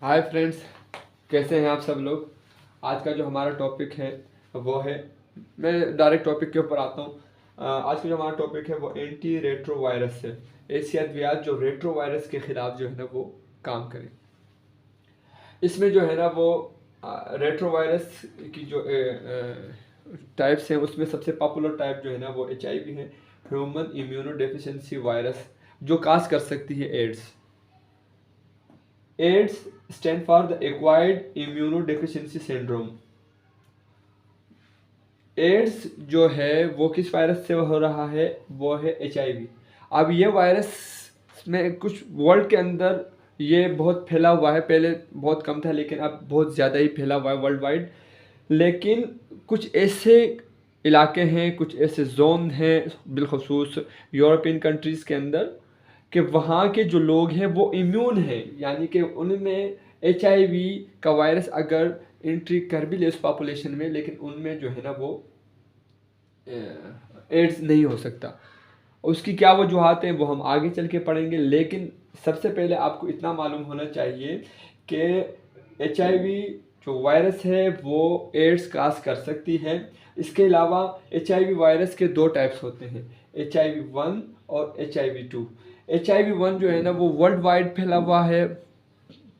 Hi friends, कैसे हैं आप सब लोग। आज का जो हमारा टॉपिक है वो है, मैं डायरेक्ट टॉपिक के ऊपर आता हूँ। आज का जो हमारा टॉपिक है वो एंटी रेट्रो वायरस है। ऐसी अद्वियात जो रेट्रो वायरस के खिलाफ जो है ना वो काम करें। इसमें जो है ना वो रेट्रो वायरस की जो टाइप्स हैं उसमें सबसे पॉपुलर टाइप जो है ना वो HIV है, ह्यूमन इम्यूनो डेफिशिएंसी वायरस, जो काज कर सकती है AIDS. AIDS stand for the acquired immunodeficiency syndrome. AIDS जो है वो किस वायरस से हो रहा है, वो है HIV। अब ये वायरस में कुछ वर्ल्ड के अंदर ये बहुत फैला हुआ है, पहले बहुत कम था लेकिन अब बहुत ज़्यादा ही फैला हुआ है वर्ल्ड वाइड। लेकिन कुछ ऐसे इलाके हैं, कुछ ऐसे जोन हैं बिलखसूस यूरोपियन कंट्रीज़ के अंदर, कि वहाँ के जो लोग हैं वो इम्यून हैं, यानी कि उनमें HIV का वायरस अगर एंट्री कर भी ले उस पॉपुलेशन में, लेकिन उनमें जो है ना वो एड्स नहीं हो सकता। उसकी क्या वजूहत हैं वो हम आगे चल के पढ़ेंगे, लेकिन सबसे पहले आपको इतना मालूम होना चाहिए कि HIV जो वायरस है वो एड्स काज कर सकती है। इसके अलावा HIV वायरस के दो टाइप्स होते हैं, HIV 1 और HIV 2। HIV 1 जो है ना वो वर्ल्ड वाइड फैला हुआ है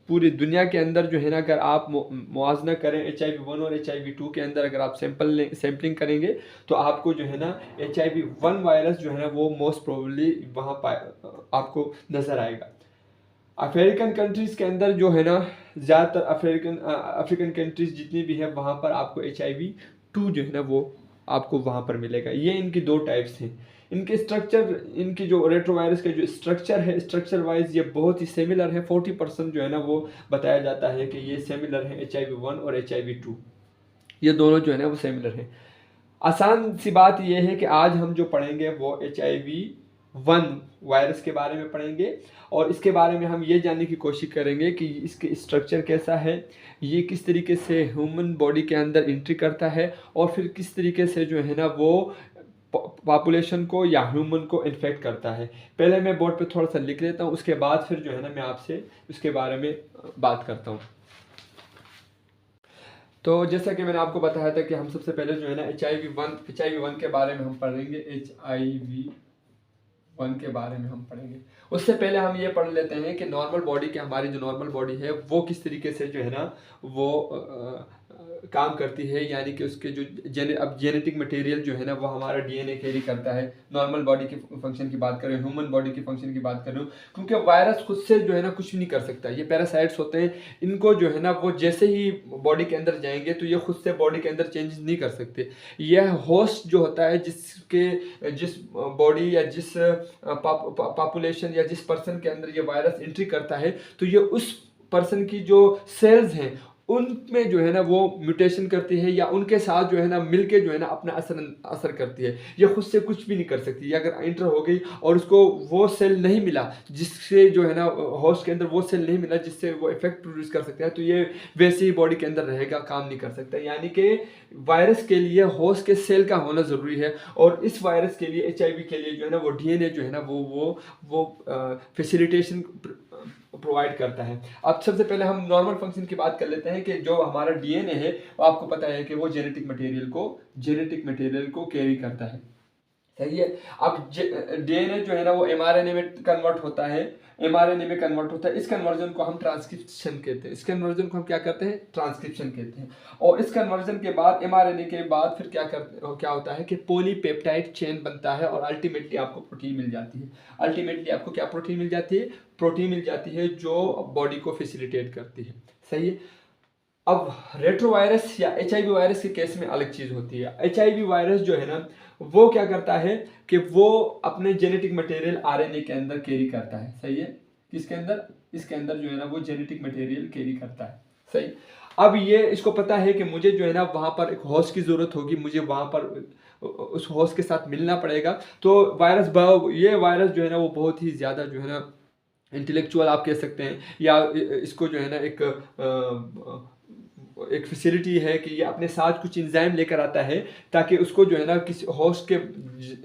पूरी दुनिया के अंदर। जो है ना अगर आप मुआवजा करें HIV 1 और HIV 2 के अंदर, अगर आप सैम्पलिंग करेंगे तो आपको जो है ना HIV 1 वायरस जो है ना वो मोस्ट प्रोबेबली वहाँ आपको नज़र आएगा। अफ्रीकन कंट्रीज़ के अंदर जो है ना ज़्यादातर अफ्रीकन कंट्रीज़ जितनी भी है वहाँ पर आपको HIV 2 जो है ना वो आपको वहाँ पर मिलेगा। ये इनकी दो टाइप्स हैं। इनके स्ट्रक्चर, इनकी जो रेट्रोवायरस का जो स्ट्रक्चर है, स्ट्रक्चर वाइज ये बहुत ही सिमिलर है। 40% जो है ना वो बताया जाता है कि ये सिमिलर है HIV 1 और HIV 2, ये दोनों जो है ना वो सिमिलर हैं। आसान सी बात यह है कि आज हम जो पढ़ेंगे वो HIV 1 वायरस के बारे में पढ़ेंगे, और इसके बारे में हम ये जानने की कोशिश करेंगे कि इसके स्ट्रक्चर कैसा है, ये किस तरीके से ह्यूमन बॉडी के अंदर एंट्री करता है, और फिर किस तरीके से जो है ना वो पॉपुलेशन को या ह्यूमन को इन्फेक्ट करता है। पहले मैं बोर्ड पे थोड़ा सा लिख लेता हूँ, उसके बाद फिर जो है ना मैं आपसे उसके बारे में बात करता हूँ। तो जैसा कि मैंने आपको बताया था कि हम सबसे पहले जो है ना एच आई वी वन के बारे में हम पढ़ेंगे। HIV 1 के बारे में हम पढ़ेंगे। उससे पहले हम ये पढ़ लेते हैं कि नॉर्मल बॉडी के, हमारी जो नॉर्मल बॉडी है वो किस तरीके से जो है ना वो काम करती है, यानी कि उसके जो अब जेनेटिक मटेरियल जो है ना वो हमारा DNA कैरी करता है। नॉर्मल बॉडी के फंक्शन की बात करें, ह्यूमन बॉडी के फंक्शन की बात कर रहा हूँ, क्योंकि वायरस खुद से जो है ना कुछ भी नहीं कर सकता। ये पैरासाइट्स होते हैं, इनको जो है ना वो जैसे ही बॉडी के अंदर जाएंगे तो ये खुद से बॉडी के अंदर चेंजेस नहीं कर सकते। यह होस्ट जो होता है जिस बॉडी या जिस पॉपुलेशन या जिस पर्सन के अंदर ये वायरस एंट्री करता है, तो ये उस पर्सन की जो सेल्स हैं उनमें जो है ना वो म्यूटेशन करती है, या उनके साथ जो है ना मिलके जो है ना अपना असर करती है। ये खुद से कुछ भी नहीं कर सकती। ये अगर एंटर हो गई और उसको वो सेल नहीं मिला जिससे जो है ना होस्ट के अंदर वो सेल नहीं मिला जिससे वो इफेक्ट प्रोड्यूस कर सकता है, तो ये वैसे ही बॉडी के अंदर रहेगा, काम नहीं कर सकता। यानी कि वायरस के लिए होस्ट के सेल का होना ज़रूरी है, और इस वायरस के लिए HIV के लिए जो है ना वो DNA जो है ना वो फैसिलिटेशन प्रोवाइड करता है। अब सबसे पहले हम नॉर्मल फंक्शन की बात कर लेते हैं कि जो हमारा DNA है वो आपको पता है कि वो जेनेटिक मटेरियल को कैरी करता है, सही है। अब DNA जो है ना वो mRNA में कन्वर्ट होता है, इस कन्वर्जन को हम ट्रांसक्रिप्शन कहते हैं। इस कन्वर्जन को हम क्या करते हैं, ट्रांसक्रिप्शन कहते हैं। और इस कन्वर्जन के बाद mRNA के बाद फिर क्या होता है कि पॉलीपेप्टाइड चेन बनता है, और अल्टीमेटली आपको प्रोटीन मिल जाती है। अल्टीमेटली आपको क्या प्रोटीन मिल जाती है, प्रोटीन मिल जाती है जो बॉडी को फैसिलिटेट करती है, सही है। अब रेट्रोवायरस या HIV वायरस के केस में अलग चीज़ होती है। HIV वायरस जो है ना वो क्या करता है कि वो अपने जेनेटिक मटेरियल RNA के अंदर कैरी करता है, सही है। किसके अंदर, इसके अंदर जो है ना वो जेनेटिक मटेरियल कैरी करता है, सही। अब ये इसको पता है कि मुझे जो है ना वहाँ पर एक होस्ट की ज़रूरत होगी, मुझे वहाँ पर उस होस्ट के साथ मिलना पड़ेगा। तो ये वायरस जो है ना वो बहुत ही ज़्यादा जो है ना इंटेलेक्चुअल आप कह सकते हैं, या इसको जो है ना एक एक फैसिलिटी है कि ये अपने साथ कुछ एंजाइम लेकर आता है, ताकि उसको जो है ना किसी होस्ट के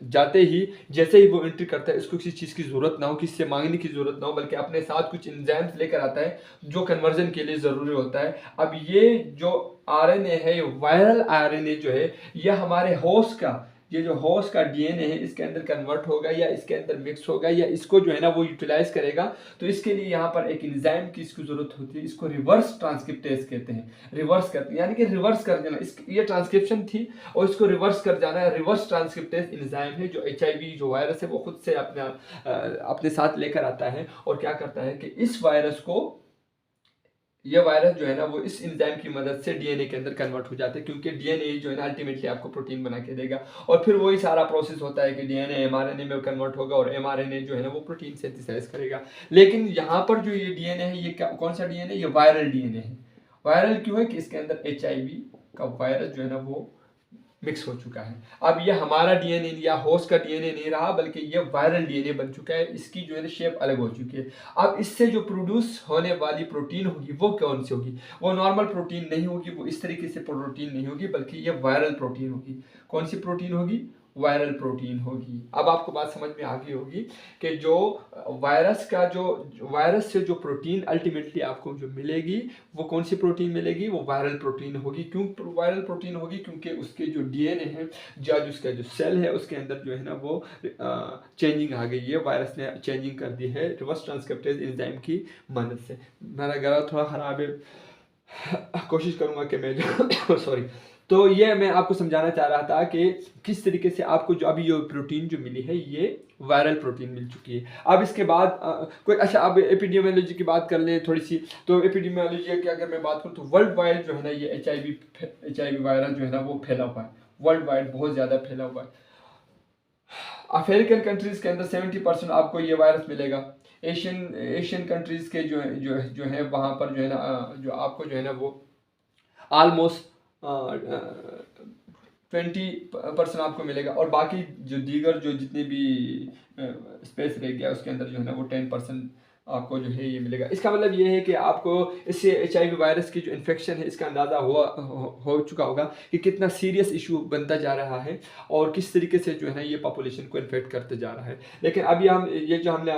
जाते ही जैसे ही वो एंट्री करता है इसको किसी चीज़ की ज़रूरत ना हो, किसी से मांगने की ज़रूरत ना हो, बल्कि अपने साथ कुछ एंजाइम्स लेकर आता है जो कन्वर्जन के लिए ज़रूरी होता है। अब ये जो आरएनए है, ये वायरल आरएनए जो है, ये हमारे होस्ट का, ये जो होस्ट का डीएनए है इसके अंदर कन्वर्ट होगा या इसके अंदर मिक्स होगा या इसको जो है ना वो यूटिलाइज करेगा। तो इसके लिए यहाँ पर एक एंजाइम की इसकी जरूरत होती है, इसको रिवर्स ट्रांसक्रिप्टेज कहते हैं। रिवर्स करते हैं यानी कि रिवर्स कर देना, इस ये ट्रांसक्रिप्शन थी और इसको रिवर्स कर जाना है। रिवर्स ट्रांसक्रिप्टेज एंजाइम है जो एचआईवी जो वायरस है वो खुद से अपने साथ लेकर आता है और क्या करता है कि इस वायरस को, ये वायरस जो है ना वो इस एंजाइम की मदद से डीएनए के अंदर कन्वर्ट हो जाते हैं, क्योंकि डीएनए जो है ना अल्टीमेटली आपको प्रोटीन बना के देगा और फिर वही सारा प्रोसेस होता है कि डीएनए एमआरएनए में कन्वर्ट होगा और एमआरएनए जो है ना वो प्रोटीन सिंथेसाइज करेगा। लेकिन यहाँ पर जो ये डीएनए है, ये कौन सा डीएनए, ये वायरल डीएनए है। वायरल क्यों है कि इसके अंदर एचआईवी का वायरस जो है ना वो मिक्स हो चुका है। अब ये हमारा डीएनए या होस्ट का डीएनए नहीं रहा, बल्कि ये वायरल डीएनए बन चुका है, इसकी जो है शेप अलग हो चुकी है। अब इससे जो प्रोड्यूस होने वाली प्रोटीन होगी वो कौन सी होगी, वो नॉर्मल प्रोटीन नहीं होगी, वो इस तरीके से प्रोटीन नहीं होगी, बल्कि ये वायरल प्रोटीन होगी। कौन सी प्रोटीन होगी, वायरल प्रोटीन होगी। अब आपको बात समझ में आ गई होगी कि जो वायरस का जो वायरस से जो प्रोटीन अल्टीमेटली आपको जो मिलेगी वो कौन सी प्रोटीन मिलेगी, वो वायरल प्रोटीन होगी। क्यों वायरल प्रोटीन होगी, क्योंकि उसके जो डीएनए है या उसका जो सेल है उसके अंदर जो है ना वो चेंजिंग आ गई है, वायरस ने चेंजिंग कर दी है रिवर्स ट्रांसक्रिप्टेज एंजाइम की मदद से। मेरा गला थोड़ा ख़राब है, कोशिश करूँगा कि मैं जो सॉरी। तो ये मैं आपको समझाना चाह रहा था कि किस तरीके से आपको जो अभी ये प्रोटीन जो मिली है ये वायरल प्रोटीन मिल चुकी है। अब इसके बाद कोई अच्छा, अब एपिडेमियोलॉजी की बात कर लें थोड़ी सी। तो एपिडेमियोलॉजी की अगर मैं बात करूँ तो वर्ल्ड वाइड जो है ना ये एच आई वी वायरस जो है ना वो फैला हुआ है, वर्ल्ड वाइड बहुत ज़्यादा फैला हुआ है। अफ्रीकन कंट्रीज़ के अंदर 70% आपको ये वायरस मिलेगा। एशियन कंट्रीज़ के जो है वहाँ पर जो है ना जो आपको जो है ना वो ऑलमोस्ट 20% आपको मिलेगा और बाकी जो दीगर जो जितने भी स्पेस रह गया उसके अंदर जो है ना वो 10% आपको जो है ये मिलेगा। इसका मतलब ये है कि आपको इससे एचआईवी वायरस की जो इन्फेक्शन है इसका अंदाज़ा हो चुका होगा कि कितना सीरियस इशू बनता जा रहा है और किस तरीके से जो है ना ये पॉपुलेशन को इन्फेक्ट करते जा रहा है। लेकिन अभी हम ये जो हमने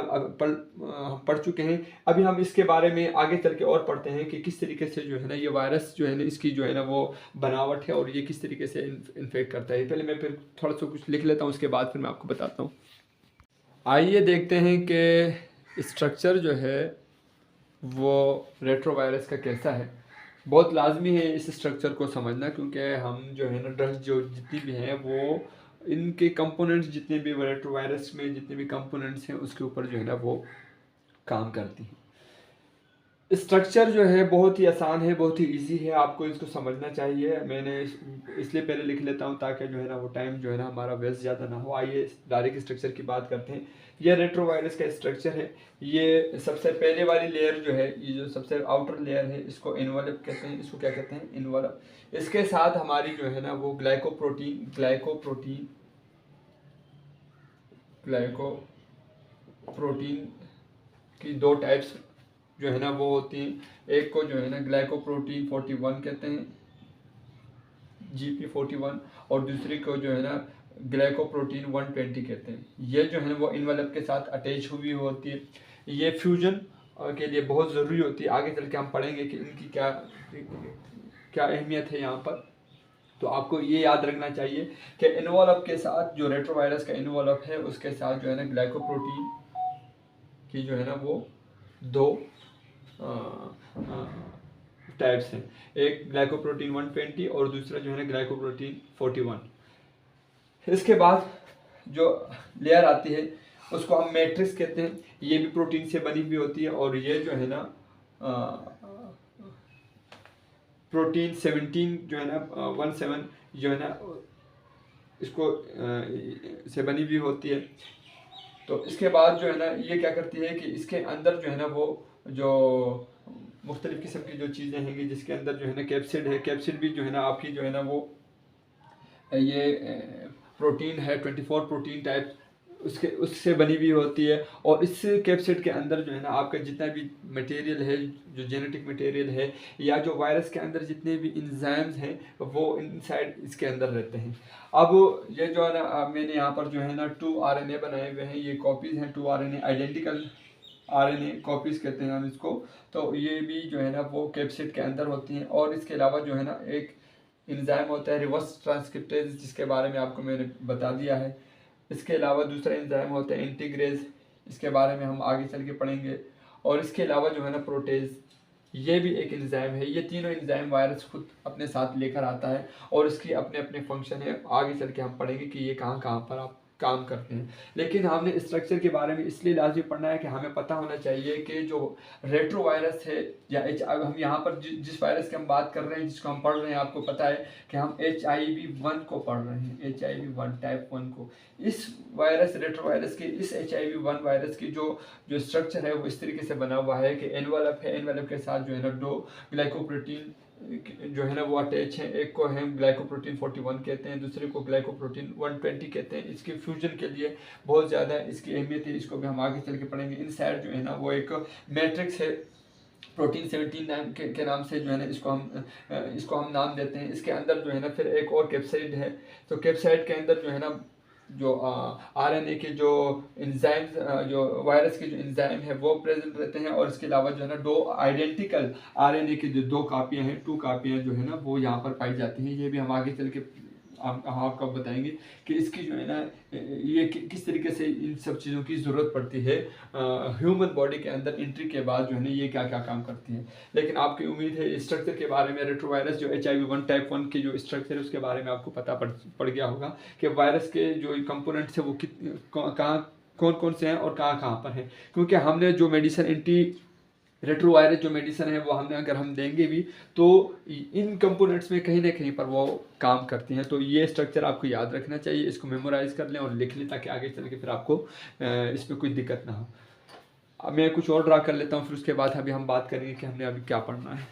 पढ़ चुके हैं, अभी हम इसके बारे में आगे चल के और पढ़ते हैं कि किस तरीके से जो है ना ये वायरस जो है ना इसकी जो है ना वो बनावट है और ये किस तरीके से इन्फेक्ट करता है। पहले मैं फिर थोड़ा सा कुछ लिख लेता हूँ, उसके बाद फिर मैं आपको बताता हूँ। आइए देखते हैं कि स्ट्रक्चर जो है वो रेट्रोवायरस का कैसा है। बहुत लाजमी है इस स्ट्रक्चर को समझना, क्योंकि हम जो है ना ड्रग्स जो जितनी भी हैं वो इनके कंपोनेंट्स जितने भी रेट्रोवायरस में जितने भी कंपोनेंट्स हैं उसके ऊपर जो है ना वो काम करती हैं। स्ट्रक्चर जो है बहुत ही आसान है, बहुत ही इजी है, आपको इसको समझना चाहिए। मैंने इसलिए पहले लिख लेता हूँ ताकि जो है ना वो टाइम जो है ना हमारा वेस्ट ज़्यादा ना हो। आइए डायरेक्ट स्ट्रक्चर की बात करते हैं। यह रेट्रोवायरस का स्ट्रक्चर है। ये सबसे पहले वाली लेयर जो है, ये जो सबसे आउटर लेयर है इसको एनवलप कहते हैं। इसको क्या कहते हैं, एनवलप। इसके साथ हमारी जो है ना वो ग्लाइकोप्रोटीन की दो टाइप्स जो है ना वो होती हैं। एक को जो है ना ग्लाइकोप्रोटीन 41 कहते हैं, GP41, और दूसरी को जो है ना ग्लाइकोप्रोटीन 120 कहते हैं। ये जो है ना वो इनवलप के साथ अटैच हुई होती है। ये फ्यूजन के लिए बहुत ज़रूरी होती है। आगे चल के हम पढ़ेंगे कि इनकी क्या अहमियत है यहाँ पर। तो आपको ये याद रखना चाहिए कि इनवलप के साथ जो रेट्रोवायरस का इनवलप है उसके साथ जो है ना ग्लाइकोप्रोटीन की जो है ना वो दो टाइप्स हैं। एक ग्लाइकोप्रोटीन 120 और दूसरा जो है ना ग्लाइकोप्रोटीन 41। इसके बाद जो लेयर आती है उसको हम मैट्रिक्स कहते हैं। ये भी प्रोटीन से बनी हुई होती है और ये जो है ना प्रोटीन 17 जो है ना 17 जो है ना इसको से बनी हुई होती है। तो इसके बाद जो है ना ये क्या करती है कि इसके अंदर जो है ना वो जो मुख्तलिफ़ किस्म की जो चीज़ें हैं जिसके अंदर जो है ना कैप्सिड है। कैप्सिड भी जो है ना आपकी जो है ना वो ये प्रोटीन है, 24 प्रोटीन टाइप उससे बनी हुई होती है। और इस कैप्सिड के अंदर जो है ना आपका जितना भी मटेरियल है, जो जेनेटिक मटेरियल है या जो वायरस के अंदर जितने भी इंजाइम्स हैं वो इनसाइड इसके अंदर रहते हैं। अब ये जो है ना मैंने यहाँ पर जो है ना 2 RNA बनाए हुए हैं, ये कॉपीज़ हैं 2 RNA, आइडेंटिकल RNA कॉपीज़ कहते हैं हम इसको। तो ये भी जो है ना वो कैप्सिड के अंदर होती हैं। और इसके अलावा जो है ना एक एंजाइम होता है रिवर्स ट्रांसक्रिप्टेज, जिसके बारे में आपको मैंने बता दिया है। इसके अलावा दूसरा एंजाइम होता है इंटीग्रेज, इसके बारे में हम आगे चल के पढ़ेंगे। और इसके अलावा जो है ना प्रोटेज, ये भी एक एंजाइम है। ये तीनों एंजाइम वायरस खुद अपने साथ लेकर आता है और इसकी अपने अपने फंक्शन है। आगे चल के हम पढ़ेंगे कि ये कहाँ कहाँ पर आप काम करते हैं। लेकिन हमने स्ट्रक्चर के बारे में इसलिए लाजमी पढ़ना है कि हमें पता होना चाहिए कि जो रेट्रो वायरस है या हम यहाँ पर जिस वायरस की हम बात कर रहे हैं, जिसको हम पढ़ रहे हैं, आपको पता है कि हम HIV-1 को पढ़ रहे हैं, HIV-1 टाइप 1 को। इस वायरस रेट्रो वायरस के इस HIV-1 वायरस की जो स्ट्रक्चर है वो इस तरीके से बना हुआ है कि एनवेलप है, एनवेलप के साथ जो है ना 2 ग्लाइकोप्रोटीन जो है ना वो अटैच है। एक को हम ग्लाइकोप्रोटीन 41 कहते हैं, दूसरे को ग्लाइकोप्रोटीन 120 कहते हैं। इसके फ्यूजन के लिए बहुत ज़्यादा इसकी अहमियत है, इसको भी हम आगे चल के पढ़ेंगे। इनसाइड जो है ना वो एक मैट्रिक्स है, प्रोटीन 17 नाम के नाम से जो है ना इसको हम नाम देते हैं। इसके अंदर जो है ना फिर एक और कैप्साइड है। तो कैप्साइड के अंदर जो है ना जो RNA के जो एंजाइम्स, जो वायरस के जो एंजाइम है वो प्रेजेंट रहते हैं। और इसके अलावा जो है ना 2 आइडेंटिकल RNA की जो 2 कापियाँ हैं, 2 कापियाँ जो है ना वो यहाँ पर पाई जाती हैं। ये भी हम आगे चल के हम आपको बताएंगे कि इसकी जो है ना ये किस तरीके से इन सब चीज़ों की ज़रूरत पड़ती है ह्यूमन बॉडी के अंदर एंट्री के बाद जो है ना ये क्या क्या काम करती है। लेकिन आपकी उम्मीद है स्ट्रक्चर के बारे में, रेट्रोवायरस जो HIV-1 टाइप 1 की जो स्ट्रक्चर है उसके बारे में आपको पता पड़ गया होगा कि वायरस के जो कंपोनेंट्स है वो कहाँ कौन कौन से हैं और कहाँ कहाँ पर हैं। क्योंकि हमने जो मेडिसिन एंटी रेट्रोवायरस जो मेडिसिन है वो हमने अगर हम देंगे भी तो इन कंपोनेंट्स में कहीं ना कहीं पर वो काम करती हैं। तो ये स्ट्रक्चर आपको याद रखना चाहिए, इसको मेमोराइज कर लें और लिख लें ताकि आगे चल के फिर आपको इसमें कोई दिक्कत ना हो। अब मैं कुछ और ड्रा कर लेता हूँ, फिर उसके बाद अभी हम बात करेंगे कि हमने अभी क्या पढ़ना है।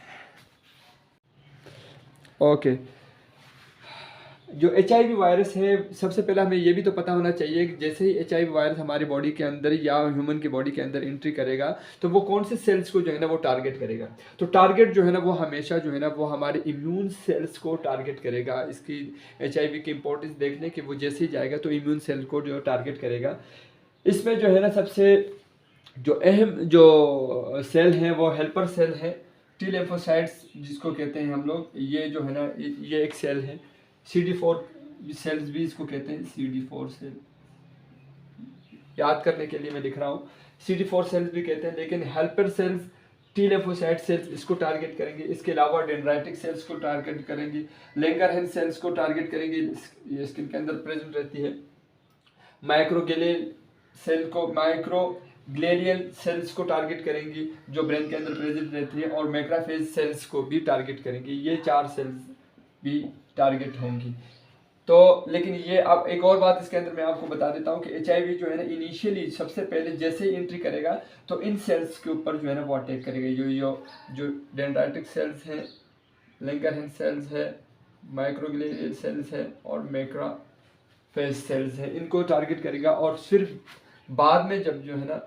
ओके, जो HIV वायरस है, सबसे पहले हमें ये भी तो पता होना चाहिए कि जैसे ही HIV वायरस हमारी बॉडी के अंदर या ह्यूमन की बॉडी के अंदर एंट्री करेगा तो वो कौन से सेल्स को जो है ना वो टारगेट करेगा। तो टारगेट जो है ना वो हमेशा जो है ना वो हमारे इम्यून सेल्स को टारगेट करेगा। इसकी HIV की इंपॉर्टेंस देख लें कि वो जैसे ही जाएगा तो इम्यून सेल को जो टारगेट करेगा। इसमें जो है ना सबसे जो अहम जो सेल हैं वो हेल्पर सेल है, टी लिम्फोसाइट्स जिसको कहते हैं हम लोग। ये जो है ना ये एक सेल है। CD4 सेल्स भी इसको कहते हैं, CD4 सेल याद करने के लिए मैं लिख रहा हूँ। CD4 सेल्स भी कहते हैं, लेकिन helper cells T lymphocyte sales इसको टारगेट करेंगे। इसके अलावा डेंड्राइटिक सेल्स को टारगेट करेंगे, लैंगरहैंस सेल्स को टारगेट करेंगे, ये स्किन के अंदर प्रेजेंट रहती है। माइक्रोग्लियल सेल को माइक्रोग्लियल सेल्स को टारगेट करेंगी जो ब्रेन के अंदर प्रेजेंट रहती है, और मैक्रोफेज सेल्स को भी टारगेट करेंगी। ये 4 सेल्स भी टारगेट होंगी। तो लेकिन ये अब एक और बात इसके अंदर मैं आपको बता देता हूँ कि HIV जो है ना इनिशियली सबसे पहले जैसे ही एंट्री करेगा तो इन सेल्स के ऊपर जो है ना वो अटैक करेगा। जो डेंड्राइटिक सेल्स हैं, लैंगरहैंस सेल्स है, माइक्रोग्लियल सेल्स है और मैक्रोफेज सेल्स है, इनको टारगेट करेगा। और फिर बाद में जब जो है ना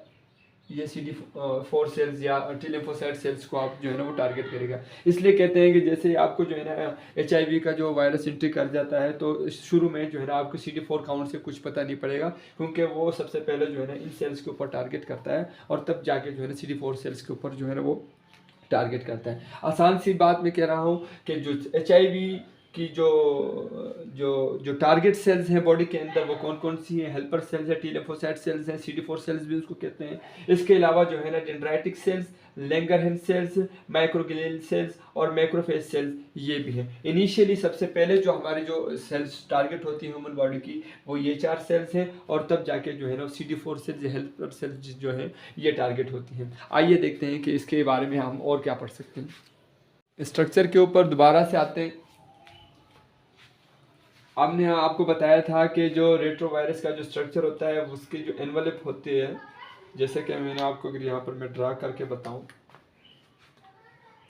ये CD4 सेल्स या टी लिम्फोसाइट सेल्स को आप जो है ना वो टारगेट करेगा। इसलिए कहते हैं कि जैसे आपको जो है ना HIV का जो वायरस एंट्री कर जाता है तो शुरू में जो है ना आपको CD4 काउंट से कुछ पता नहीं पड़ेगा, क्योंकि वो सबसे पहले जो है ना इन सेल्स के ऊपर टारगेट करता है और तब जाके जो है ना CD4 सेल्स के ऊपर जो है ना वो टारगेट करता है। आसान सी बात मैं कह रहा हूँ कि जो HIV की जो टारगेट सेल्स हैं बॉडी के अंदर वो कौन कौन सी हैं, हेल्पर सेल्स है, टी लिम्फोसाइट सेल्स हैं, CD4 सेल्स भी उसको कहते हैं। इसके अलावा जो है ना dendritic cells, Langerhans cells, microglial cells और मैक्रोफेज सेल्स ये भी हैं। इनिशियली सबसे पहले जो हमारी जो सेल्स टारगेट होती है ह्यूमन बॉडी की वो ये 4 सेल्स हैं, और तब जाके जो है ना CD4 सेल्स, हेल्पर सेल्स जो है ये टारगेट होती हैं। आइए देखते हैं कि इसके बारे में हम और क्या पढ़ सकते हैं। स्ट्रक्चर के ऊपर दोबारा से आते हैं। हमने आपको बताया था कि जो रेट्रोवायरस का जो स्ट्रक्चर होता है उसकी जो एनवेलप होती है, जैसे कि मैंने आपको अगर यहाँ पर मैं ड्रा करके बताऊँ,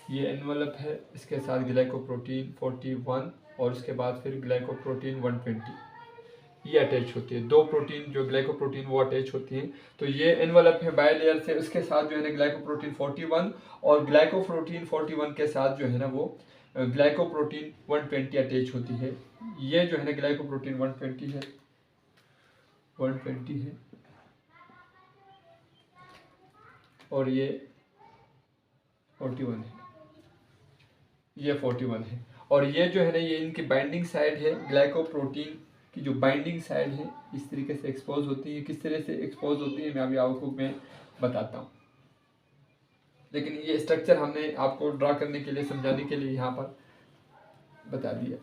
ये एनवेलप है, इसके साथ ग्लाइकोप्रोटीन 41 और उसके बाद फिर ग्लाइकोप्रोटीन 120। ये अटैच होती है, दो प्रोटीन जो ग्लाइकोप्रोटीन वो अटैच होती हैं। तो ये एनवलप है बायलेयर से, उसके साथ जो है ना ग्लाइकोप्रोटीन 41 और ग्लाइकोप्रोटीन 41 के साथ जो है ना वो ग्लाइकोप्रोटीन 120 अटैच होती है। ये जो है ना ग्लाइकोप्रोटीन 120 है, 120 है और ये 41 है, ये 41 है। और ये जो है ना ये इनकी बाइंडिंग साइड है, ग्लाइकोप्रोटीन की जो बाइंडिंग साइड है इस तरीके से एक्सपोज होती है। किस तरह से एक्सपोज होती है मैं अभी आपको मैं बताता हूँ, लेकिन ये स्ट्रक्चर हमने आपको ड्रा करने के लिए, समझाने के लिए यहाँ पर बता दिया।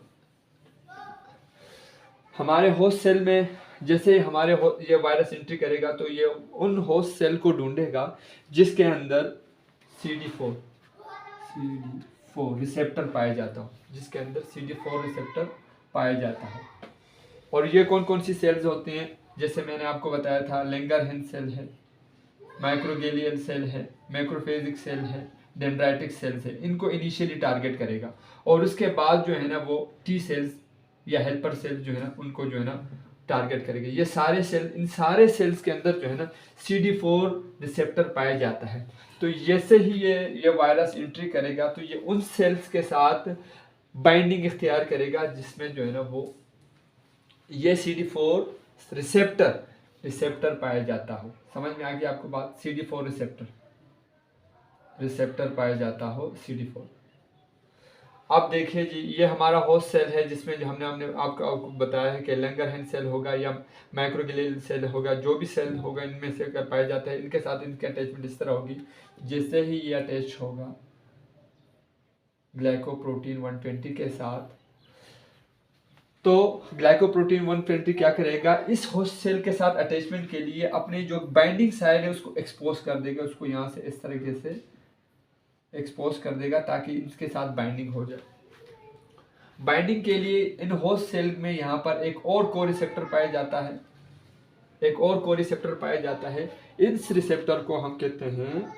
हमारे होस्ट सेल में जैसे हमारे ये वायरस एंट्री करेगा तो ये उन होस्ट सेल को ढूंढेगा जिसके अंदर CD4 रिसेप्टर पाया जाता हो, जिसके अंदर CD4 रिसेप्टर पाया जाता है। और ये कौन कौन सी सेल्स होती हैं, जैसे मैंने आपको बताया था, लैंगरहैंस सेल है, माइक्रोगेलियल सेल है, मैक्रोफेजिक सेल है, डेंड्राइटिक सेल्स है। इनको इनिशियली टारगेट करेगा और उसके बाद जो है ना वो T सेल्स या हेल्पर सेल्स जो है ना उनको जो है ना टारगेट करेगा। ये सारे सेल, इन सारे सेल्स के अंदर जो है ना CD4 रिसेप्टर पाया जाता है। तो जैसे ही ये वायरस एंट्री करेगा तो ये उन सेल्स के साथ बाइंडिंग इख्तियार करेगा जिसमें जो है ना वो ये CD4 रिसेप्टर पाया जाता हो। समझ में आ गई आपको बात? CD4 रिसेप्टर पाया जाता हो CD4। अब देखिए जी, ये हमारा होस्ट सेल है जिसमें जो हमने आपको बताया है कि लैंगरहैंस सेल होगा या माइक्रोग्लियल सेल होगा, जो भी सेल होगा इनमें से कर पाया जाता है। इनके साथ इनकी अटैचमेंट इस तरह होगी, जैसे ही ये अटैच होगा ग्लाइकोप्रोटीन 120 के साथ, तो ग्लाइकोप्रोटीन 120 क्या करेगा, इस होस्ट सेल के साथ अटैचमेंट के लिए अपनी जो बाइंडिंग साइड है उसको एक्सपोज कर देगा, उसको यहाँ से इस तरीके से एक्सपोज कर देगा ताकि इसके साथ बाइंडिंग हो जाए। बाइंडिंग के लिए इन होस्ट सेल में यहाँ पर एक और को रिसेप्टर पाया जाता है, एक और को रिसेप्टर पाया जाता है। इस रिसेप्टर को हम कहते हैं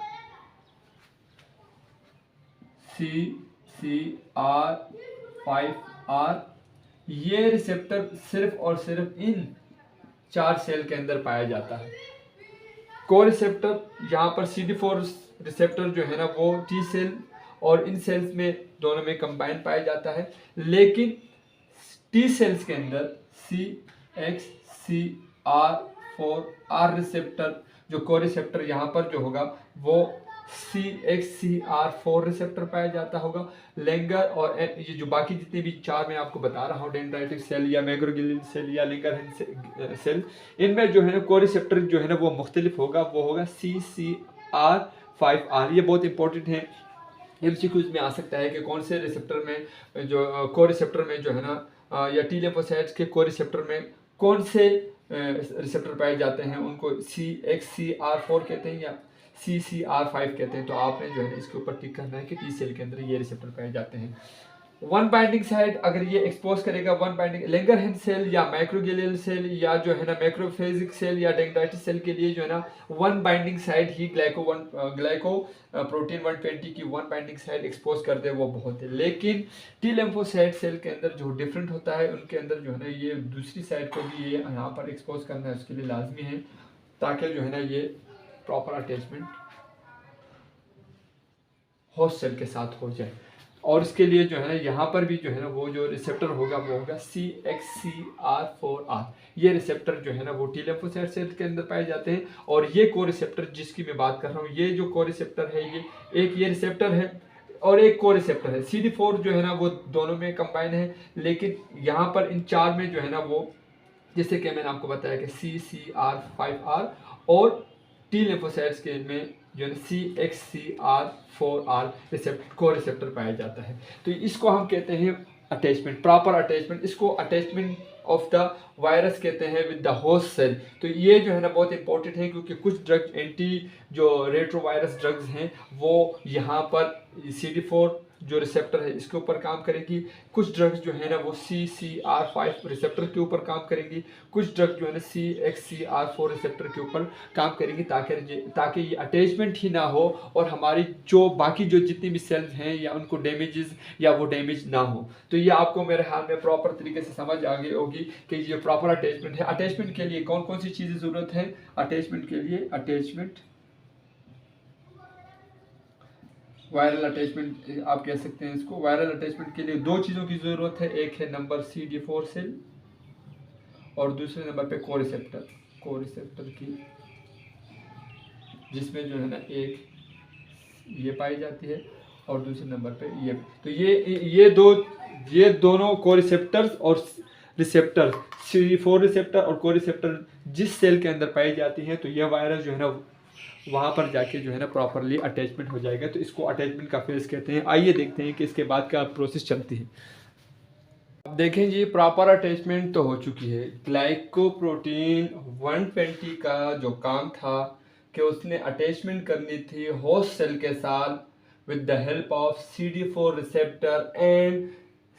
CCR5R। ये रिसेप्टर सिर्फ और सिर्फ इन 4 सेल के अंदर पाया जाता है। को रिसेप्टर यहाँ पर CD4 रिसेप्टर जो है ना वो T सेल और इन सेल्स में दोनों में कंबाइन पाया जाता है, लेकिन T सेल्स के अंदर CXCR4R रिसेप्टर जो को रिसेप्टर यहाँ पर जो होगा वो CXCR4 रिसेप्टर पाया जाता होगा। लैंगर और ये जो बाकी जितने भी 4 मैं आपको बता रहा हूँ, डेंड्राइटिक सेल या मैक्रोगिलियल सेल या लैंगरहैंस सेल, इनमें जो है ना को रिसेप्टर जो है ना वो मुख्तलिफ होगा, वो होगा CCR5R। ये बहुत इंपॉर्टेंट है, MCQs में आ सकता है कि कौन से रिसेप्टर में जो को रिसेप्टर में जो है ना या T लिम्फोसाइट्स के को रिसेप्टर में कौन से रिसेप्टर पाए जाते हैं, उनको CXCR4 कहते हैं या CCR5 कहते हैं। तो आपने जो है ना इसके ऊपर टिक करना है कि T सेल के अंदर ये रिसेप्टर पाए जाते हैं। वन बाइंडिंग साइड अगर ये एक्सपोज करेगा, वन बाइंडिंग लैंगरहैंस सेल या माइक्रोगिलियल सेल या जो है ना मैक्रोफेजिक सेल या डेंड्राइटिस सेल के लिए जो है ना वन बाइंडिंग साइड ही ग्लाइकोप्रोटीन 120 की वन बाइंडिंग साइड एक्सपोज कर दे वो बहुत है। लेकिन T लिम्फोसाइट सेल के अंदर जो डिफरेंट होता है, उनके अंदर जो है ना ये दूसरी साइड को भी ये यहाँ पर एक्सपोज करना है, उसके लिए लाजमी है ताकि जो है ना ये प्रॉपर अटैचमेंट होस्ट सेल के साथ हो जाए। और इसके लिए जो है ना यहाँ पर भी जो है ना वो जो रिसेप्टर होगा वो होगा CXCR4R। ये रिसेप्टर जो है ना वो T लिम्फोसाइट सेल के अंदर पाए जाते हैं। और ये को रिसेप्टर जिसकी मैं बात कर रहा हूँ, ये जो को रिसेप्टर है, ये एक ये रिसेप्टर है और एक को रिसेप्टर है। CD4 जो है ना वो दोनों में कंबाइन है, लेकिन यहाँ पर इन 4 में जो है ना वो, जैसे कि मैंने आपको बताया कि CCR5R और T लिम्फोसाइट्स के में जो है CXCR4R को रिसेप्टर पाया जाता है। तो इसको हम कहते हैं अटैचमेंट, प्रॉपर अटैचमेंट। इसको अटैचमेंट ऑफ द वायरस कहते हैं विद द होस्ट सेल। तो ये जो है ना बहुत इंपॉर्टेंट है क्योंकि कुछ ड्रग एंटी जो रेट्रोवायरस ड्रग्स हैं वो यहाँ पर CD4 जो रिसेप्टर है इसके ऊपर काम करेगी, कुछ ड्रग्स जो है ना वो CCR5 रिसेप्टर के ऊपर काम करेगी, कुछ ड्रग्स जो है ना CXCR4 रिसेप्टर के ऊपर काम करेगी, ताकि ये अटैचमेंट ही ना हो और हमारी जो बाकी जो जितनी भी सेल्स हैं या उनको डैमेजेस या वो डैमेज ना हो। तो ये आपको मेरे ख्याल में प्रॉपर तरीके से समझ आ गई होगी कि ये प्रॉपर अटैचमेंट है। अटैचमेंट के लिए कौन कौन सी चीज़ें ज़रूरत है? अटैचमेंट के लिए वायरल अटैचमेंट आप कह सकते हैं इसको। वायरल अटैचमेंट के लिए दो चीज़ों की ज़रूरत है, एक है नंबर CD4 सेल और दूसरे नंबर पे कोरिसेप्टर की, जिसमें जो है ना एक ये पाई जाती है और दूसरे नंबर पे ये। तो ये दोनों कोरिसेप्टर्स और रिसेप्टर, CD4 रिसेप्टर और कोरिसेप्टर जिस सेल के अंदर पाई जाती हैं, तो ये वायरस जो है ना वहाँ पर जाके जो है ना प्रॉपरली अटैचमेंट हो जाएगा। तो इसको अटैचमेंट का फेज कहते हैं। आइए देखते हैं कि इसके बाद क्या प्रोसेस चलती है। अब देखें जी, प्रॉपर अटैचमेंट तो हो चुकी है। ग्लाइकोप्रोटीन 120 का जो काम था कि उसने अटैचमेंट करनी थी होस्ट सेल के साथ with the help of CD4 receptor and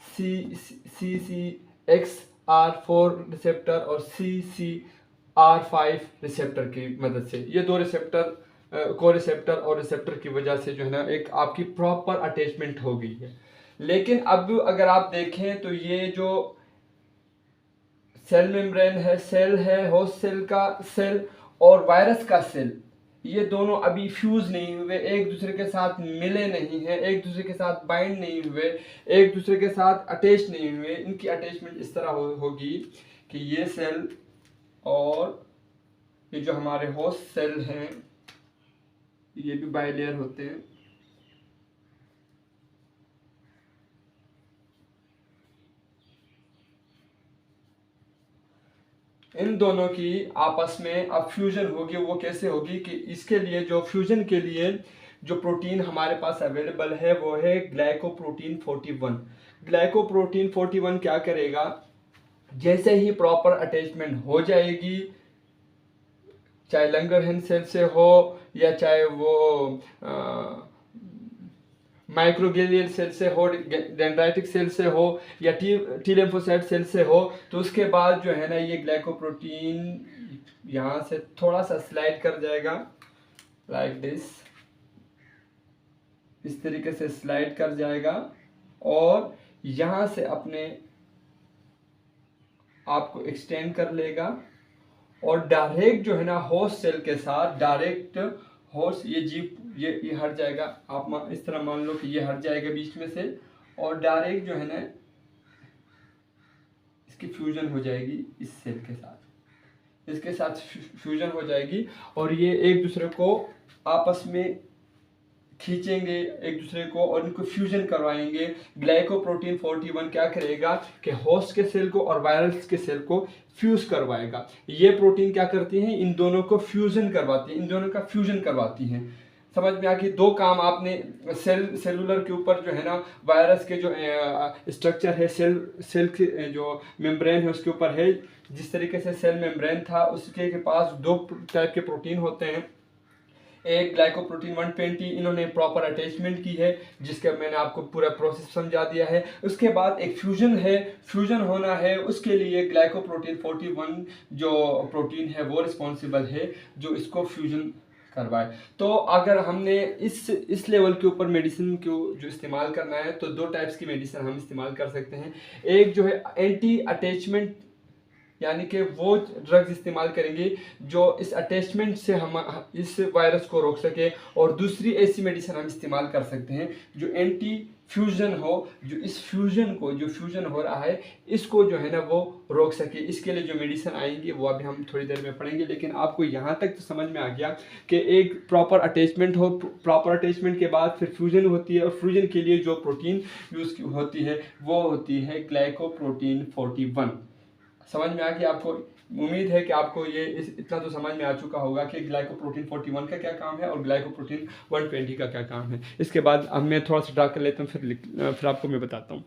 CCXR4 receptor और CCR5 रिसेप्टर की मदद से। ये दो रिसेप्टर कोरिसेप्टर और रिसेप्टर की वजह से जो है ना एक आपकी प्रॉपर अटैचमेंट हो गई है। लेकिन अब अगर आप देखें तो ये जो सेल मेम्ब्रेन है, सेल है होस्ट सेल का सेल और वायरस का सेल, ये दोनों अभी फ्यूज नहीं हुए, एक दूसरे के साथ मिले नहीं हैं, एक दूसरे के साथ बाइंड नहीं हुए, एक दूसरे के साथ अटैच नहीं हुए। इनकी अटैचमेंट इस तरह होगी कि ये सेल और ये जो हमारे होस्ट सेल हैं ये भी बाइलेयर होते हैं। इन दोनों की आपस में अब फ्यूजन होगी। वो कैसे होगी कि इसके लिए जो फ्यूजन के लिए जो प्रोटीन हमारे पास अवेलेबल है वो है ग्लाइकोप्रोटीन 41। ग्लाइकोप्रोटीन 41 क्या करेगा, जैसे ही प्रॉपर अटैचमेंट हो जाएगी, चाहे लंगरहैंस सेल से हो या चाहे वो माइक्रोग्लियल सेल से हो, डेंड्राइटिक सेल से हो या टी लिम्फोसाइट सेल से हो, तो उसके बाद जो है ना ये ग्लाइकोप्रोटीन यहाँ से थोड़ा सा स्लाइड कर जाएगा लाइक दिस, इस तरीके से स्लाइड कर जाएगा और यहाँ से अपने आपको एक्सटेंड कर लेगा और डायरेक्ट जो है ना होस्ट सेल के साथ डायरेक्ट होस्ट ये हट जाएगा। आप इस तरह मान लो कि ये हट जाएगा बीच में से और डायरेक्ट जो है ना इसकी फ्यूजन हो जाएगी इस सेल के साथ, इसके साथ फ्यूजन हो जाएगी और ये एक दूसरे को आपस में खींचेंगे एक दूसरे को और इनको फ्यूजन करवाएंगे। ग्लाइकोप्रोटीन 41 क्या करेगा कि होस्ट के सेल को और वायरस के सेल को फ्यूज करवाएगा। ये प्रोटीन क्या करती हैं, इन दोनों को फ्यूजन करवाती हैं, इन दोनों का फ्यूजन करवाती हैं। समझ में आ गई? दो काम आपने सेलुलर के ऊपर जो है ना वायरस के जो स्ट्रक्चर है सेल के जो मेम्ब्रेन है उसके ऊपर है। जिस तरीके से सेल मेम्ब्रेन था उसके पास दो टाइप के प्रोटीन होते हैं, एक ग्लाइकोप्रोटीन 120 इन्होंने प्रॉपर अटैचमेंट की है जिसका मैंने आपको पूरा प्रोसेस समझा दिया है। उसके बाद एक फ्यूजन है, फ्यूजन होना है, उसके लिए ग्लाइकोप्रोटीन 41 जो प्रोटीन है वो रिस्पॉन्सिबल है जो इसको फ्यूजन करवाए। तो अगर हमने इस लेवल के ऊपर मेडिसिन को जो इस्तेमाल करना है तो दो टाइप्स की मेडिसिन हम इस्तेमाल कर सकते हैं। एक जो है एंटी अटैचमेंट यानी कि वो ड्रग्स इस्तेमाल करेंगे जो इस अटैचमेंट से हम इस वायरस को रोक सके, और दूसरी ऐसी मेडिसिन हम इस्तेमाल कर सकते हैं जो एंटी फ्यूजन हो, जो इस फ्यूजन को जो फ्यूजन हो रहा है इसको जो है ना वो रोक सके। इसके लिए जो मेडिसिन आएंगी वो अभी हम थोड़ी देर में पढ़ेंगे, लेकिन आपको यहाँ तक तो समझ में आ गया कि एक प्रॉपर अटैचमेंट हो, प्रॉपर अटैचमेंट के बाद फिर फ्यूजन होती है और फ्यूजन के लिए जो प्रोटीन यूज़ होती है वो होती है ग्लाइकोप्रोटीन 41। समझ में आ गया आपको? उम्मीद है कि आपको ये इतना तो समझ में आ चुका होगा कि ग्लाइकोप्रोटीन 41 का क्या काम है और ग्लाइकोप्रोटीन 120 का क्या काम है। इसके बाद अब मैं थोड़ा सा ड्रा कर लेता हूँ, फिर आपको मैं बताता हूँ।